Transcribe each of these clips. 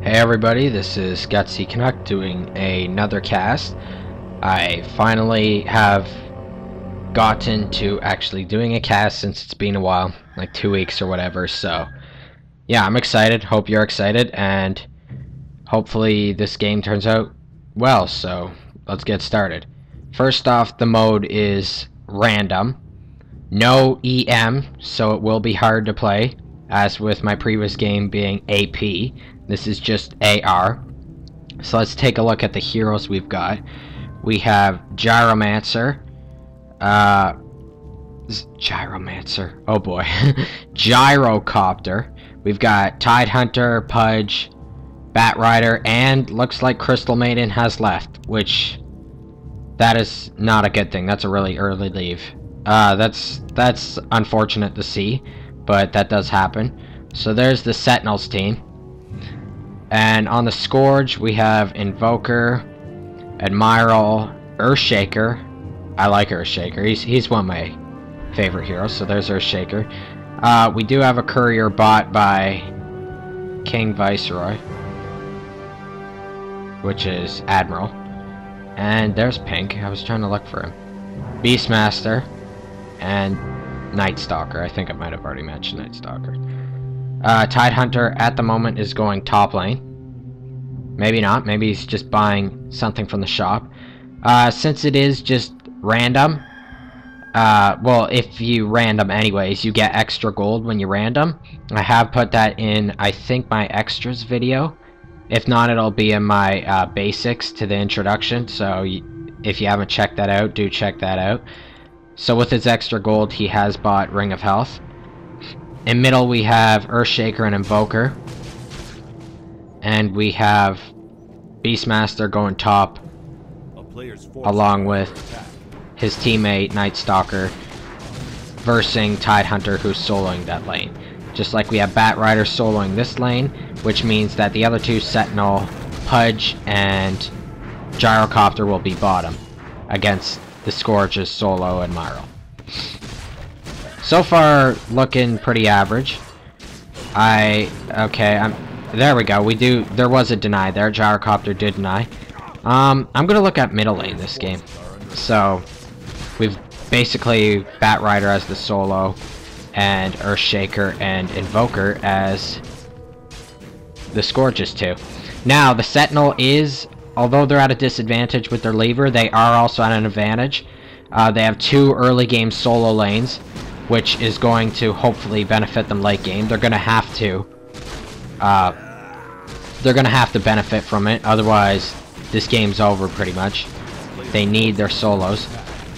Hey everybody, this is GutsyCanuck doing another cast. I finally have gotten to actually doing a cast since it's been a while, like 2 weeks or whatever, so yeah, I'm excited, hope you're excited, and hopefully this game turns out well, so let's get started. First off, the mode is random, no EM, so it will be hard to play, as with my previous game being AP. This is just AR. So let's take a look at the heroes we've got. We have Gyromancer. Gyromancer. Oh boy. Gyrocopter. We've got Tidehunter, Pudge, Batrider, and looks like Crystal Maiden has left, which that is not a good thing. That's a really early leave. That's unfortunate to see, but that does happen. So there's the Sentinels team. And on the Scourge, we have Invoker, Admiral, Earthshaker. I like Earthshaker. He's one of my favorite heroes, so there's Earthshaker. We do have a courier bought by King Viceroy, which is Admiral. And there's Pink. I was trying to look for him. Beastmaster and Night Stalker. I think I might have already mentioned Night Stalker. Tidehunter at the moment is going top lane. Maybe not. Maybe he's just buying something from the shop. Since it is just random, well, if you random anyways, you get extra gold when you random. I have put that in, I think, my extras video. If not, it'll be in my basics to the introduction. So if you haven't checked that out, do check that out. So with his extra gold, he has bought Ring of Health. In middle, we have Earthshaker and Invoker. And we have Beastmaster going top, along with his teammate, Night Stalker, versing Tidehunter, who's soloing that lane. Just like we have Batrider soloing this lane, which means that the other two, Sentinel, Pudge, and Gyrocopter, will be bottom, against the Scourge's solo Admiral. So far, looking pretty average. There we go. There was a deny there. Gyrocopter did deny. I'm gonna look at middle lane this game. So, we've basically Batrider as the solo, and Earthshaker and Invoker as the Scourges too. Now, the Sentinel is, although they're at a disadvantage with their lever, they are also at an advantage. They have 2 early game solo lanes, which is going to hopefully benefit them late game. They're gonna have to benefit from it, otherwise this game's over pretty much. They need their solos.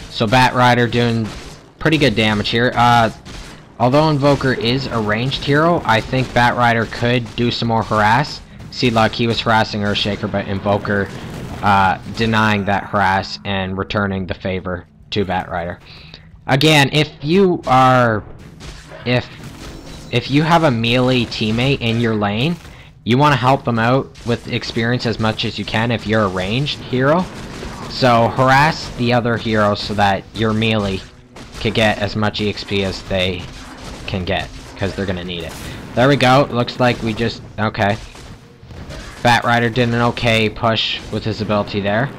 So Batrider doing pretty good damage here. Although Invoker is a ranged hero, I think Batrider could do some more harass. See, like, he was harassing Earthshaker, but Invoker denying that harass and returning the favor to Batrider. Again, if you have a melee teammate in your lane, you want to help them out with experience as much as you can if you're a ranged hero. So harass the other hero so that your melee can get as much EXP as they can get, because they're going to need it. There we go. Looks like we just... okay. Batrider did an okay push with his ability there.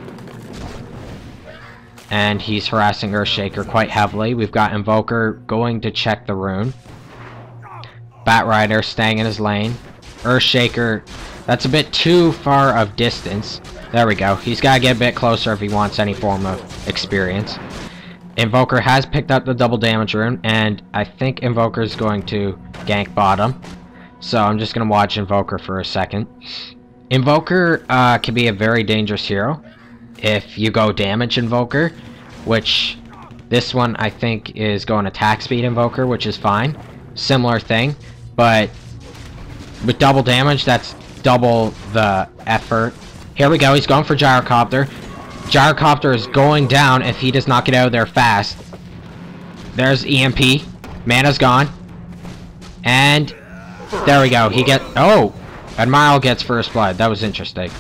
And he's harassing Earthshaker quite heavily. We've got Invoker going to check the rune. Batrider staying in his lane. Earthshaker, that's a bit too far of distance. There we go. He's got to get a bit closer if he wants any form of experience. Invoker has picked up the double damage rune, and I think Invoker is going to gank bottom. So I'm just going to watch Invoker for a second. Invoker can be a very dangerous hero if you go damage Invoker, which this one I think is going attack speed Invoker, which is fine. Similar thing, but with double damage, that's double the effort. Here we go, he's going for Gyrocopter. Gyrocopter is going down if he does not get out of there fast. There's EMP. Mana's gone. And there we go. Oh! Admiral gets first blood. That was interesting.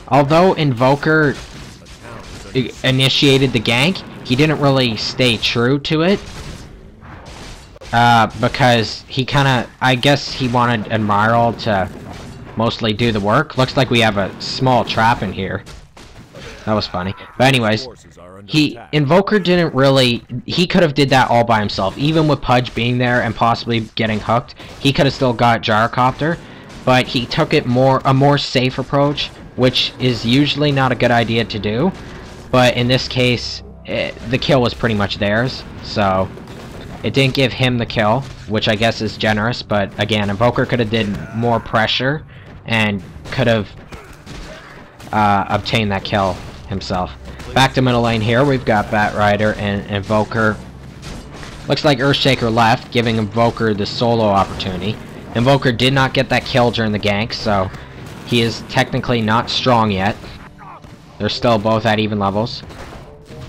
Although Invoker initiated the gank, he didn't really stay true to it. because he kind of, I guess he wanted Admiral to mostly do the work. Looks like we have a small trap in here. That was funny. But anyways, Invoker didn't really... He could have did that all by himself. Even with Pudge being there and possibly getting hooked, he could have still got Gyrocopter. But he took it a more safe approach, which is usually not a good idea to do. But in this case, the kill was pretty much theirs. So, it didn't give him the kill, which I guess is generous. But again, Invoker could have did more pressure and could have obtained that kill himself. Back to middle lane here, we've got Batrider and Invoker. Looks like Earthshaker left, giving Invoker the solo opportunity. Invoker did not get that kill during the gank, so he is technically not strong yet. They're still both at even levels.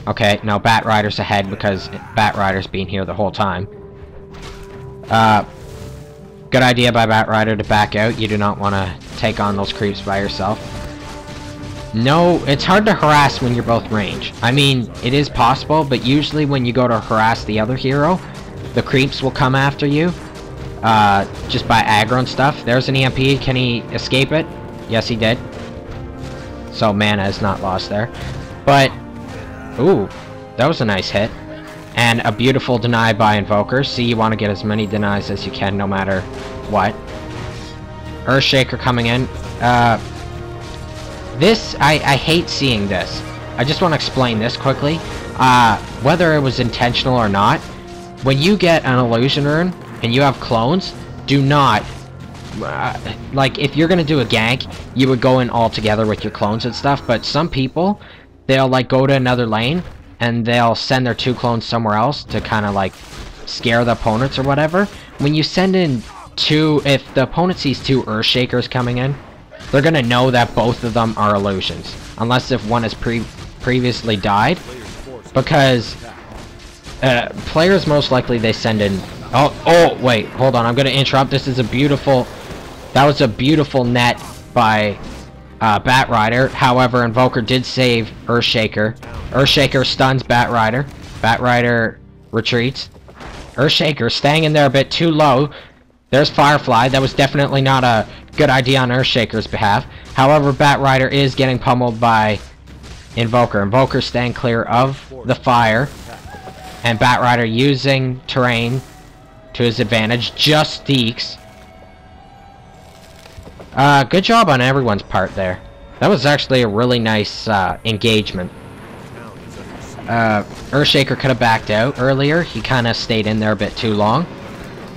Okay, now Batrider's ahead because Batrider's been here the whole time. Good idea by Batrider to back out. You do not want to take on those creeps by yourself. No, it's hard to harass when you're both range. I mean, it is possible, but usually when you go to harass the other hero, the creeps will come after you, just by aggro and stuff. There's an EMP. Can he escape it? Yes, he did. So mana is not lost there. But, ooh, that was a nice hit. And a beautiful deny by Invoker. See, you want to get as many denies as you can, no matter what. Earthshaker coming in. This, I hate seeing this. I just want to explain this quickly. Whether it was intentional or not, when you get an illusion rune and you have clones, do not, like, if you're gonna do a gank, you would go in all together with your clones and stuff, but some people, they'll, like, go to another lane, and they'll send their 2 clones somewhere else to kind of, like, scare the opponents or whatever. When you send in 2, if the opponent sees 2 Earthshakers coming in, they're gonna know that both of them are illusions, unless if one has previously died, because players most likely they send in. Oh wait, hold on, I'm gonna interrupt. This is a beautiful. That was a beautiful net by Batrider. However, Invoker did save Earthshaker. Earthshaker stuns Batrider. Batrider retreats. Earthshaker staying in there a bit too low. There's Firefly. That was definitely not a good idea on Earthshaker's behalf. However, Batrider is getting pummeled by Invoker. Invoker staying clear of the fire. And Batrider using terrain to his advantage. Just Deeks. Good job on everyone's part there. That was actually a really nice engagement. Earthshaker could have backed out earlier. He kind of stayed in there a bit too long.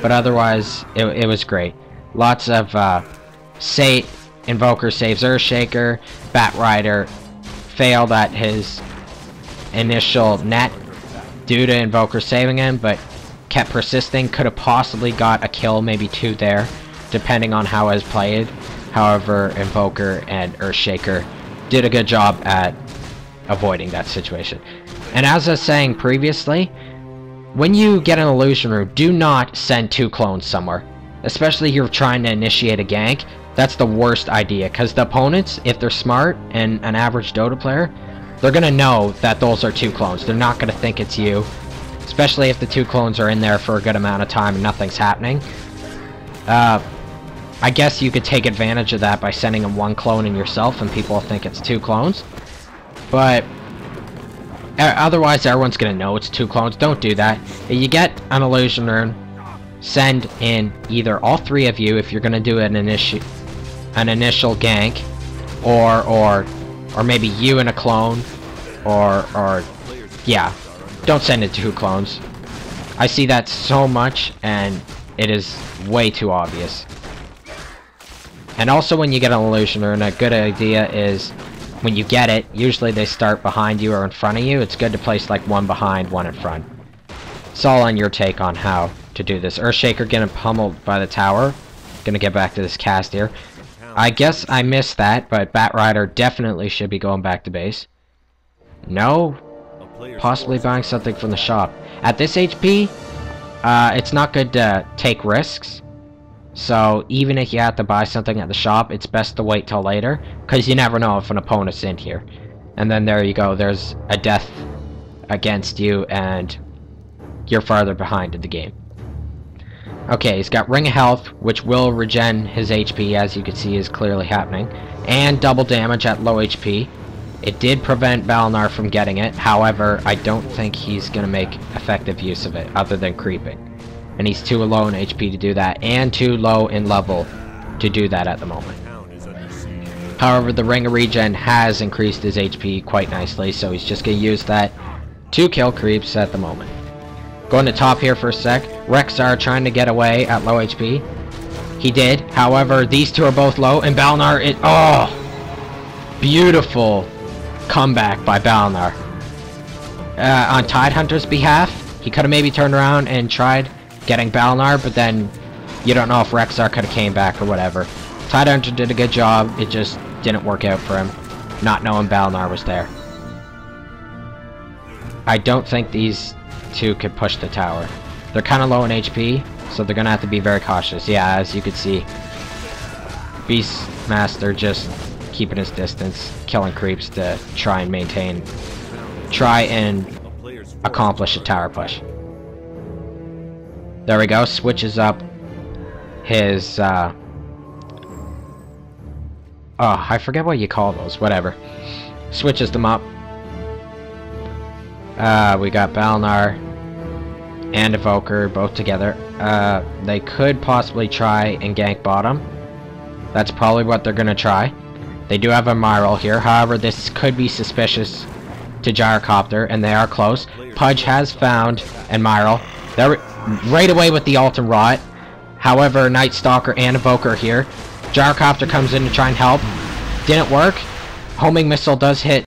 But otherwise, it was great. Lots of Invoker saves Earthshaker. Batrider failed at his initial net due to Invoker saving him, but kept persisting. Could have possibly got a kill, maybe 2 there, depending on how it was played. However, Invoker and Earthshaker did a good job at avoiding that situation. And as I was saying previously, when you get an illusion rune, do not send 2 clones somewhere. Especially if you're trying to initiate a gank. That's the worst idea, because the opponents, if they're smart and an average Dota player, they're gonna know that those are 2 clones. They're not gonna think it's you. Especially if the 2 clones are in there for a good amount of time and nothing's happening. I guess you could take advantage of that by sending them 1 clone in yourself and people will think it's 2 clones. But otherwise, everyone's gonna know it's 2 clones. Don't do that. If you get an illusion rune, send in either all 3 of you if you're gonna do an initial gank, or maybe you and a clone, or yeah, don't send it 2 clones. I see that so much, and it is way too obvious. And also, when you get an illusion rune, a good idea is, when you get it, usually they start behind you or in front of you. It's good to place like 1 behind, 1 in front. It's all on your take on how to do this. Earthshaker getting pummeled by the tower. Gonna get back to this cast here. I guess I missed that, but Batrider definitely should be going back to base. No? Possibly buying something from the shop. At this HP, it's not good to take risks. So, even if you have to buy something at the shop, it's best to wait till later, because you never know if an opponent's in here. And then there you go, there's a death against you, and you're farther behind in the game. Okay, he's got Ring of Health, which will regen his HP, as you can see is clearly happening, and double damage at low HP. It did prevent Balnar from getting it, however, I don't think he's going to make effective use of it, other than creeping. And he's too low in HP to do that, and too low in level to do that at the moment. However, the Ring of Regen has increased his HP quite nicely, so he's just going to use that to kill creeps at the moment. Going to top here for a sec. Rexar trying to get away at low HP. He did. However, these two are both low, and Balnar, beautiful comeback by Balnar. On Tidehunter's behalf, he could have maybe turned around and tried getting Balnar, but then you don't know if Rexar could have came back or whatever. Tidehunter did a good job, it just didn't work out for him, not knowing Balnar was there. I don't think these two could push the tower. They're kind of low in HP, so they're gonna have to be very cautious. Yeah, as you can see, Beastmaster just keeping his distance, killing creeps to try and accomplish a tower push. There we go, switches up his, I forget what you call those, whatever. Switches them up. We got Balnar and Evoker both together. They could possibly try and gank bottom. That's probably what they're gonna try. They do have a Myral here, however this could be suspicious to Gyrocopter, and they are close. Pudge has found and Myral. They're right away with the ult and rot. However, Night Stalker and Evoker here. Gyrocopter comes in to try and help. Didn't work. Homing missile does hit